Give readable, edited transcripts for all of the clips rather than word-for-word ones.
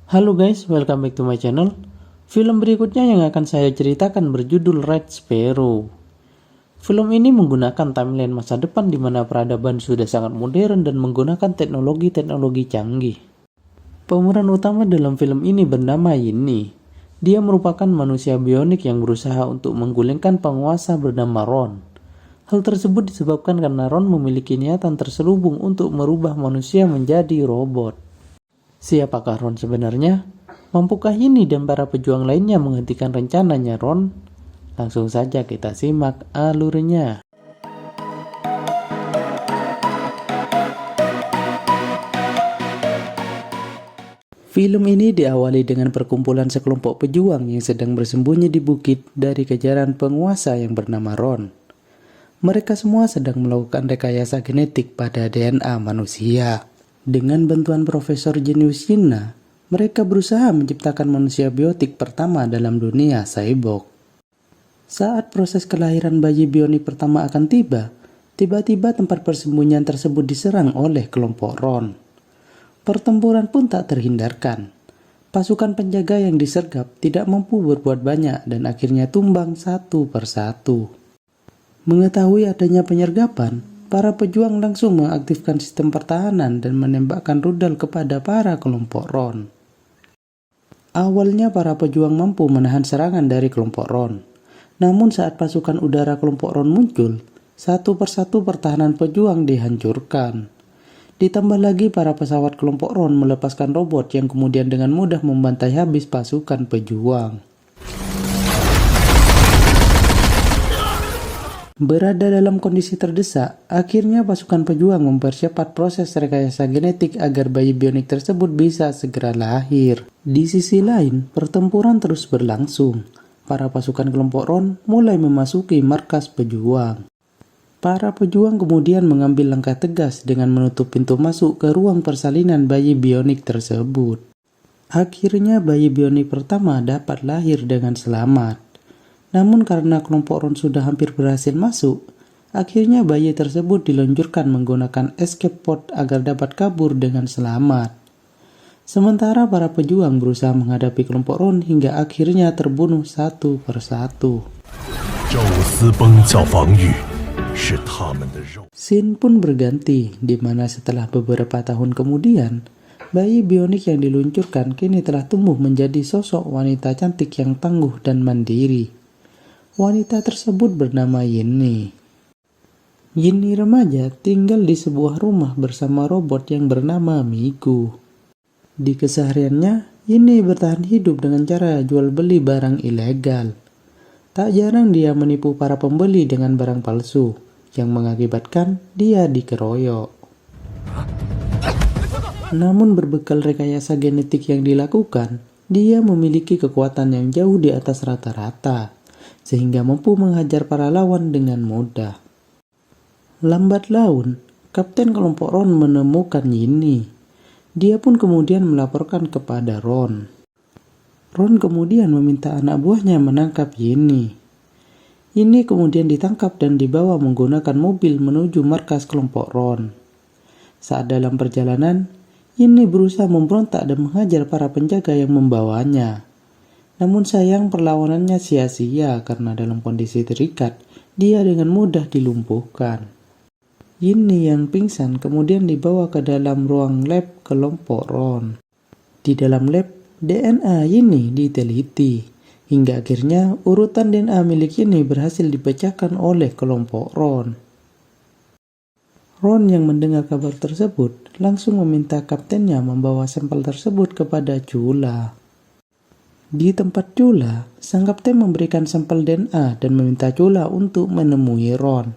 Halo guys, welcome back to my channel. Film berikutnya yang akan saya ceritakan berjudul Red Sparrow. Film ini menggunakan timeline masa depan di mana peradaban sudah sangat modern dan menggunakan teknologi-teknologi canggih. Pemeran utama dalam film ini bernama Yinny. Dia merupakan manusia bionik yang berusaha untuk menggulingkan penguasa bernama Ron. Hal tersebut disebabkan karena Ron memiliki niatan terselubung untuk merubah manusia menjadi robot. Siapakah Ron sebenarnya? Mampukah Yinny dan para pejuang lainnya menghentikan rencananya Ron? Langsung saja kita simak alurnya. Film ini diawali dengan perkumpulan sekelompok pejuang yang sedang bersembunyi di bukit dari kejaran penguasa yang bernama Ron. Mereka semua sedang melakukan rekayasa genetik pada DNA manusia. Dengan bantuan Profesor Jenius Yinna, mereka berusaha menciptakan manusia biotik pertama dalam dunia cyborg. Saat proses kelahiran bayi bionik pertama akan tiba, tiba-tiba tempat persembunyian tersebut diserang oleh kelompok Ron. Pertempuran pun tak terhindarkan. Pasukan penjaga yang disergap tidak mampu berbuat banyak dan akhirnya tumbang satu persatu. Mengetahui adanya penyergapan, para pejuang langsung mengaktifkan sistem pertahanan dan menembakkan rudal kepada para kelompok Ron. Awalnya para pejuang mampu menahan serangan dari kelompok Ron. Namun saat pasukan udara kelompok Ron muncul, satu persatu pertahanan pejuang dihancurkan. Ditambah lagi para pesawat kelompok Ron melepaskan robot yang kemudian dengan mudah membantai habis pasukan pejuang. Berada dalam kondisi terdesak, akhirnya pasukan pejuang mempercepat proses rekayasa genetik agar bayi bionik tersebut bisa segera lahir. Di sisi lain, pertempuran terus berlangsung. Para pasukan kelompok Ron mulai memasuki markas pejuang. Para pejuang kemudian mengambil langkah tegas dengan menutup pintu masuk ke ruang persalinan bayi bionik tersebut. Akhirnya bayi bionik pertama dapat lahir dengan selamat. Namun karena kelompok Ron sudah hampir berhasil masuk, akhirnya bayi tersebut diluncurkan menggunakan escape pod agar dapat kabur dengan selamat. Sementara para pejuang berusaha menghadapi kelompok Ron hingga akhirnya terbunuh satu persatu. Scene pun berganti, di mana setelah beberapa tahun kemudian, bayi bionik yang diluncurkan kini telah tumbuh menjadi sosok wanita cantik yang tangguh dan mandiri. Wanita tersebut bernama Yinny. Yinny remaja tinggal di sebuah rumah bersama robot yang bernama Miku. Di kesehariannya, Yinny bertahan hidup dengan cara jual beli barang ilegal. Tak jarang dia menipu para pembeli dengan barang palsu, yang mengakibatkan dia dikeroyok. Namun berbekal rekayasa genetik yang dilakukan, dia memiliki kekuatan yang jauh di atas rata-rata, sehingga mampu menghajar para lawan dengan mudah. Lambat laun, Kapten kelompok Ron menemukan Yinny. Dia pun kemudian melaporkan kepada Ron. Ron kemudian meminta anak buahnya menangkap Yinny. Yinny kemudian ditangkap dan dibawa menggunakan mobil menuju markas kelompok Ron. Saat dalam perjalanan, Yinny berusaha memberontak dan menghajar para penjaga yang membawanya. Namun sayang perlawanannya sia-sia karena dalam kondisi terikat, dia dengan mudah dilumpuhkan. Yinny yang pingsan kemudian dibawa ke dalam ruang lab kelompok Ron. Di dalam lab, DNA Yinny diteliti, hingga akhirnya urutan DNA milik Yinny berhasil dipecahkan oleh kelompok Ron. Ron yang mendengar kabar tersebut langsung meminta kaptennya membawa sampel tersebut kepada Chula. Di tempat Chula, sang kapten memberikan sampel DNA dan meminta Chula untuk menemui Ron.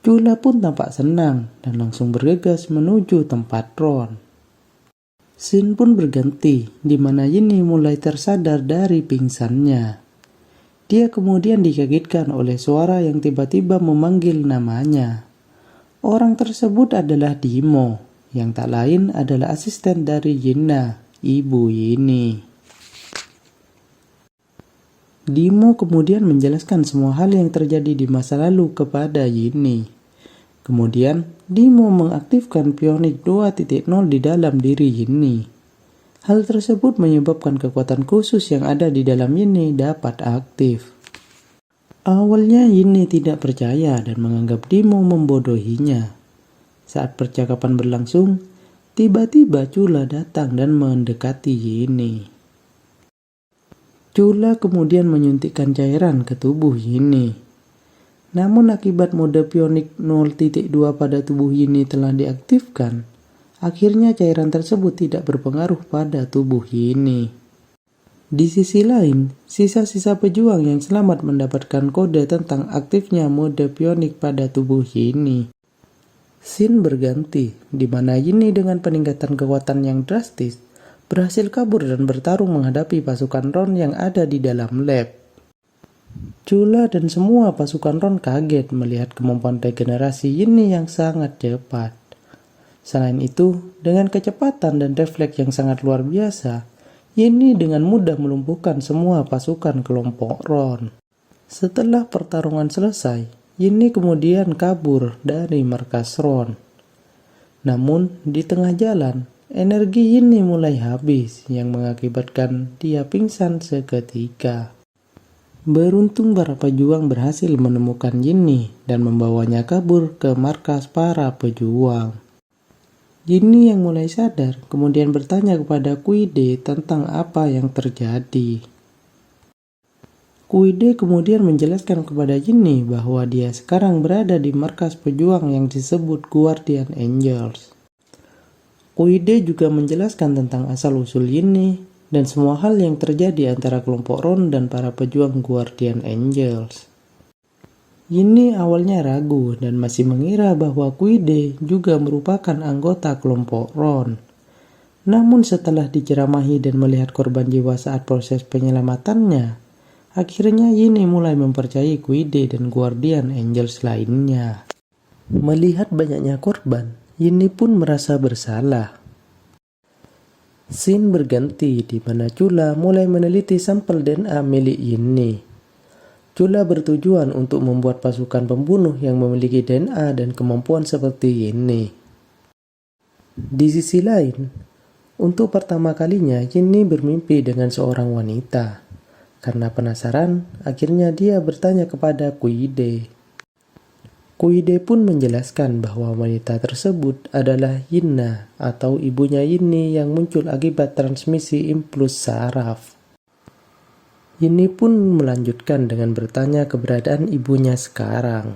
Chula pun tampak senang dan langsung bergegas menuju tempat Ron. Scene pun berganti, di mana Yinny mulai tersadar dari pingsannya. Dia kemudian dikagetkan oleh suara yang tiba-tiba memanggil namanya. Orang tersebut adalah Dimo, yang tak lain adalah asisten dari Yinna, ibu Yinny. Dimo kemudian menjelaskan semua hal yang terjadi di masa lalu kepada Yinny. Kemudian, Dimo mengaktifkan Pionik 2.0 di dalam diri Yinny. Hal tersebut menyebabkan kekuatan khusus yang ada di dalam Yinni dapat aktif. Awalnya Yinni tidak percaya dan menganggap Dimo membodohinya. Saat percakapan berlangsung, tiba-tiba Chula datang dan mendekati Yinni. Chula kemudian menyuntikkan cairan ke tubuh Yinni. Namun akibat mode pionik 0.2 pada tubuh Yinni telah diaktifkan, akhirnya cairan tersebut tidak berpengaruh pada tubuh Yinni. Di sisi lain, sisa-sisa pejuang yang selamat mendapatkan kode tentang aktifnya mode pionik pada tubuh Yinni. Scene berganti, di mana Yinni dengan peningkatan kekuatan yang drastis berhasil kabur dan bertarung menghadapi pasukan Ron yang ada di dalam lab. Chula dan semua pasukan Ron kaget melihat kemampuan regenerasi Yinni yang sangat cepat. Selain itu, dengan kecepatan dan refleks yang sangat luar biasa, Yinni dengan mudah melumpuhkan semua pasukan kelompok Ron. Setelah pertarungan selesai, Yinni kemudian kabur dari markas Ron. Namun, di tengah jalan, energi Yinni mulai habis yang mengakibatkan dia pingsan seketika. Beruntung para pejuang berhasil menemukan Yinni dan membawanya kabur ke markas para pejuang. Yinni yang mulai sadar kemudian bertanya kepada Kuide tentang apa yang terjadi. Kuide kemudian menjelaskan kepada Yinni bahwa dia sekarang berada di markas pejuang yang disebut Guardian Angels. Kuide juga menjelaskan tentang asal-usul Yinni dan semua hal yang terjadi antara kelompok Ron dan para pejuang Guardian Angels. Yinni awalnya ragu dan masih mengira bahwa Kuide juga merupakan anggota kelompok Ron. Namun setelah diceramahi dan melihat korban jiwa saat proses penyelamatannya, akhirnya Yinni mulai mempercayai Kuide dan Guardian Angels lainnya. Melihat banyaknya korban, Yinni pun merasa bersalah. Scene berganti di mana Chula mulai meneliti sampel DNA milik Yinni. Chula bertujuan untuk membuat pasukan pembunuh yang memiliki DNA dan kemampuan seperti Yinni. Di sisi lain, untuk pertama kalinya Yinni bermimpi dengan seorang wanita. Karena penasaran, akhirnya dia bertanya kepada Kuide. Kuide pun menjelaskan bahwa wanita tersebut adalah Yinna atau ibunya Yinni yang muncul akibat transmisi impuls saraf. Yinni pun melanjutkan dengan bertanya keberadaan ibunya sekarang.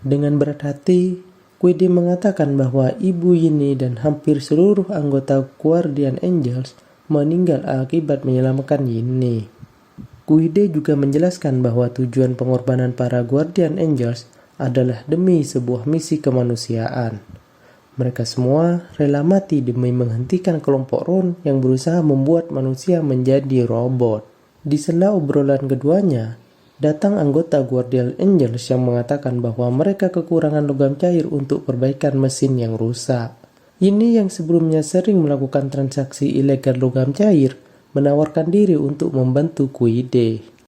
Dengan berat hati, Kuide mengatakan bahwa ibu Yinni dan hampir seluruh anggota Guardian Angels meninggal akibat menyelamatkan Yinni. Kuide juga menjelaskan bahwa tujuan pengorbanan para Guardian Angels adalah demi sebuah misi kemanusiaan. Mereka semua rela mati demi menghentikan kelompok Ron yang berusaha membuat manusia menjadi robot. Di sela obrolan keduanya, datang anggota Guardian Angels yang mengatakan bahwa mereka kekurangan logam cair untuk perbaikan mesin yang rusak. Yinni yang sebelumnya sering melakukan transaksi ilegal logam cair, menawarkan diri untuk membantu Kuide.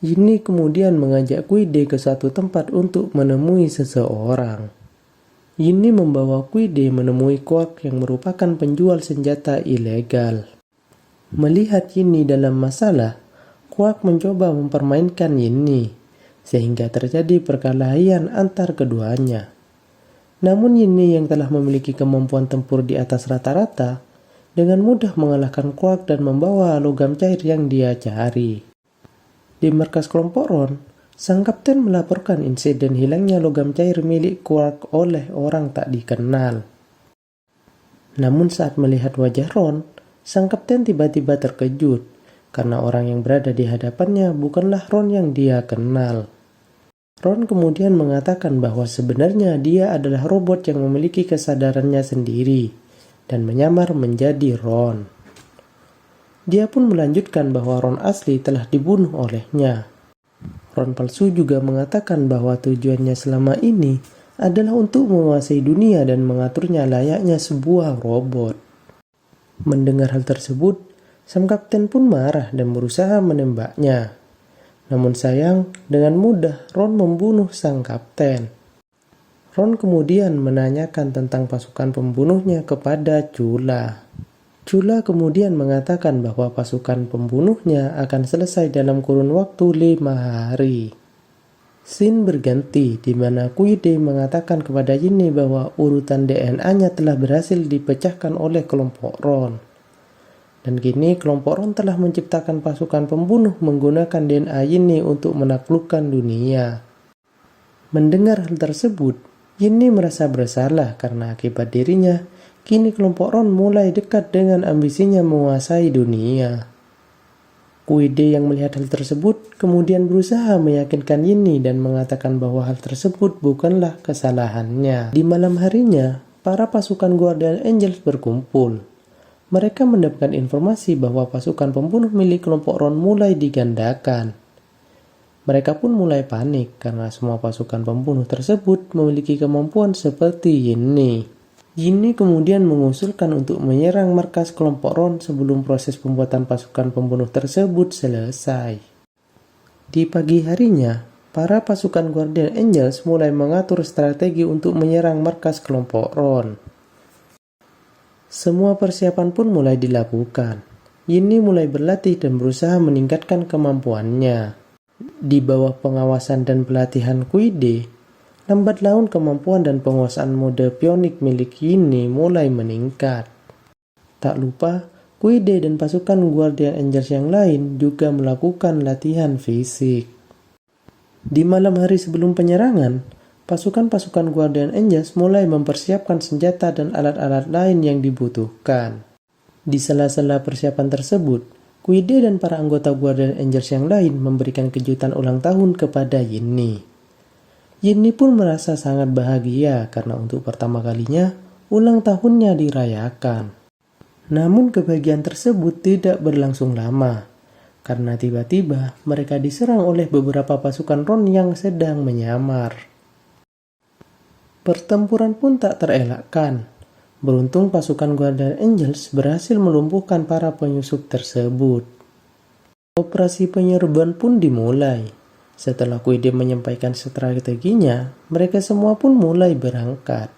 Yinni kemudian mengajak Kuide ke suatu tempat untuk menemui seseorang. Yinni membawa Kuide menemui Quark yang merupakan penjual senjata ilegal. Melihat Yinni dalam masalah, Quark mencoba mempermainkan Yinni, sehingga terjadi perkelahian antar keduanya. Namun Yinni yang telah memiliki kemampuan tempur di atas rata-rata, dengan mudah mengalahkan Quark dan membawa logam cair yang dia cari. Di markas kelompok Ron, sang kapten melaporkan insiden hilangnya logam cair milik Quark oleh orang tak dikenal. Namun saat melihat wajah Ron, sang kapten tiba-tiba terkejut karena orang yang berada di hadapannya bukanlah Ron yang dia kenal. Ron kemudian mengatakan bahwa sebenarnya dia adalah robot yang memiliki kesadarannya sendiri dan menyamar menjadi Ron. Dia pun melanjutkan bahwa Ron asli telah dibunuh olehnya. Ron palsu juga mengatakan bahwa tujuannya selama ini adalah untuk menguasai dunia dan mengaturnya layaknya sebuah robot. Mendengar hal tersebut, sang kapten pun marah dan berusaha menembaknya. Namun sayang, dengan mudah Ron membunuh sang kapten. Ron kemudian menanyakan tentang pasukan pembunuhnya kepada Chula. Chula kemudian mengatakan bahwa pasukan pembunuhnya akan selesai dalam kurun waktu 5 hari. Scene berganti di mana Kuide mengatakan kepada Yinni bahwa urutan DNA-nya telah berhasil dipecahkan oleh kelompok Ron. Dan kini kelompok Ron telah menciptakan pasukan pembunuh menggunakan DNA Yinni untuk menaklukkan dunia. Mendengar hal tersebut, Yinni merasa bersalah karena akibat dirinya, kini kelompok Ron mulai dekat dengan ambisinya menguasai dunia. Kuide yang melihat hal tersebut kemudian berusaha meyakinkan Yinni dan mengatakan bahwa hal tersebut bukanlah kesalahannya. Di malam harinya, para pasukan Guardian Angels berkumpul. Mereka mendapatkan informasi bahwa pasukan pembunuh milik kelompok Ron mulai digandakan. Mereka pun mulai panik karena semua pasukan pembunuh tersebut memiliki kemampuan seperti Yinni. Yinni kemudian mengusulkan untuk menyerang markas kelompok Ron sebelum proses pembuatan pasukan pembunuh tersebut selesai. Di pagi harinya, para pasukan Guardian Angels mulai mengatur strategi untuk menyerang markas kelompok Ron. Semua persiapan pun mulai dilakukan. Yinni mulai berlatih dan berusaha meningkatkan kemampuannya. Di bawah pengawasan dan pelatihan Kuide, lambat laun kemampuan dan penguasaan mode pionik milik Yinni mulai meningkat. Tak lupa, Kuide dan pasukan Guardian Angels yang lain juga melakukan latihan fisik. Di malam hari sebelum penyerangan, pasukan-pasukan Guardian Angels mulai mempersiapkan senjata dan alat-alat lain yang dibutuhkan. Di sela-sela persiapan tersebut, Kuide dan para anggota Guardian Angels yang lain memberikan kejutan ulang tahun kepada Yinni. Yinni pun merasa sangat bahagia karena untuk pertama kalinya ulang tahunnya dirayakan. Namun kebahagiaan tersebut tidak berlangsung lama, karena tiba-tiba mereka diserang oleh beberapa pasukan Ron yang sedang menyamar. Pertempuran pun tak terelakkan. Beruntung pasukan Guardian Angels berhasil melumpuhkan para penyusup tersebut. Operasi penyerbuan pun dimulai. Setelah Kuide menyampaikan strateginya, mereka semua pun mulai berangkat.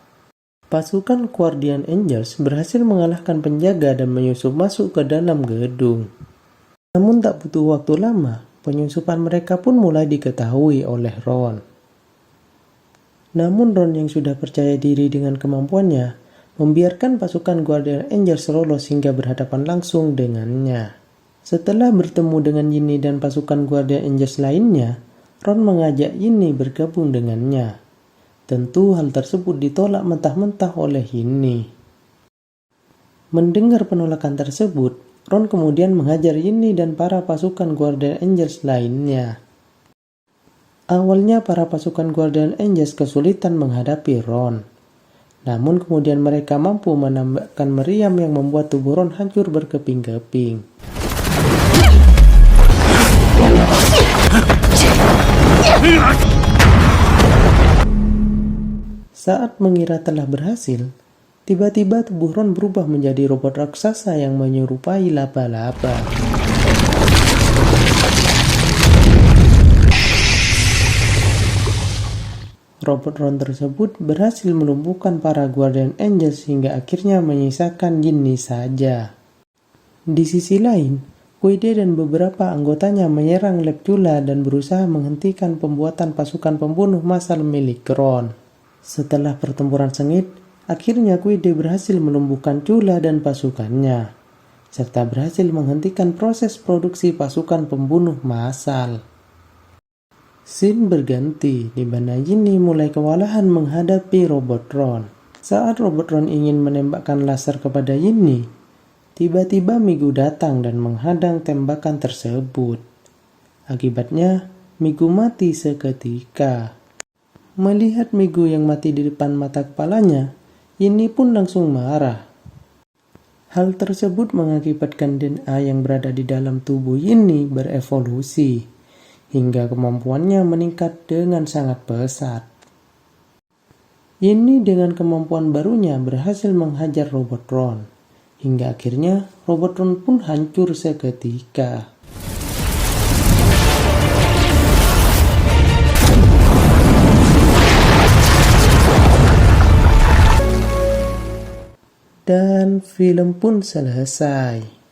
Pasukan Guardian Angels berhasil mengalahkan penjaga dan menyusup masuk ke dalam gedung. Namun tak butuh waktu lama, penyusupan mereka pun mulai diketahui oleh Ron. Namun Ron yang sudah percaya diri dengan kemampuannya, membiarkan pasukan Guardian Angels lolos hingga berhadapan langsung dengannya. Setelah bertemu dengan Yinni dan pasukan Guardian Angels lainnya, Ron mengajak Yinni bergabung dengannya. Tentu hal tersebut ditolak mentah-mentah oleh Yinni. Mendengar penolakan tersebut, Ron kemudian menghajar Yinni dan para pasukan Guardian Angels lainnya. Awalnya para pasukan Guardian Angels kesulitan menghadapi Ron. Namun kemudian mereka mampu menambahkan meriam yang membuat tubuh Ron hancur berkeping-keping. Saat mengira telah berhasil, tiba-tiba tubuh Ron berubah menjadi robot raksasa yang menyerupai laba-laba. Robot Ron tersebut berhasil melumpuhkan para Guardian Angels hingga akhirnya menyisakan Yinni saja. Di sisi lain, Kuide dan beberapa anggotanya menyerang lab Chula dan berusaha menghentikan pembuatan pasukan pembunuh massal milik Ron. Setelah pertempuran sengit, akhirnya Kuide berhasil melumpuhkan Chula dan pasukannya, serta berhasil menghentikan proses produksi pasukan pembunuh massal. Scene berganti di mana Yinni mulai kewalahan menghadapi robot Ron. Saat robot Ron ingin menembakkan laser kepada Yinni, tiba-tiba Migu datang dan menghadang tembakan tersebut. Akibatnya, Migu mati seketika. Melihat Migu yang mati di depan mata kepalanya, Yinni pun langsung marah. Hal tersebut mengakibatkan DNA yang berada di dalam tubuh Yinni berevolusi, hingga kemampuannya meningkat dengan sangat pesat. Yinni dengan kemampuan barunya berhasil menghajar robot Ron, hingga akhirnya robot Ron pun hancur seketika. Dan film pun selesai.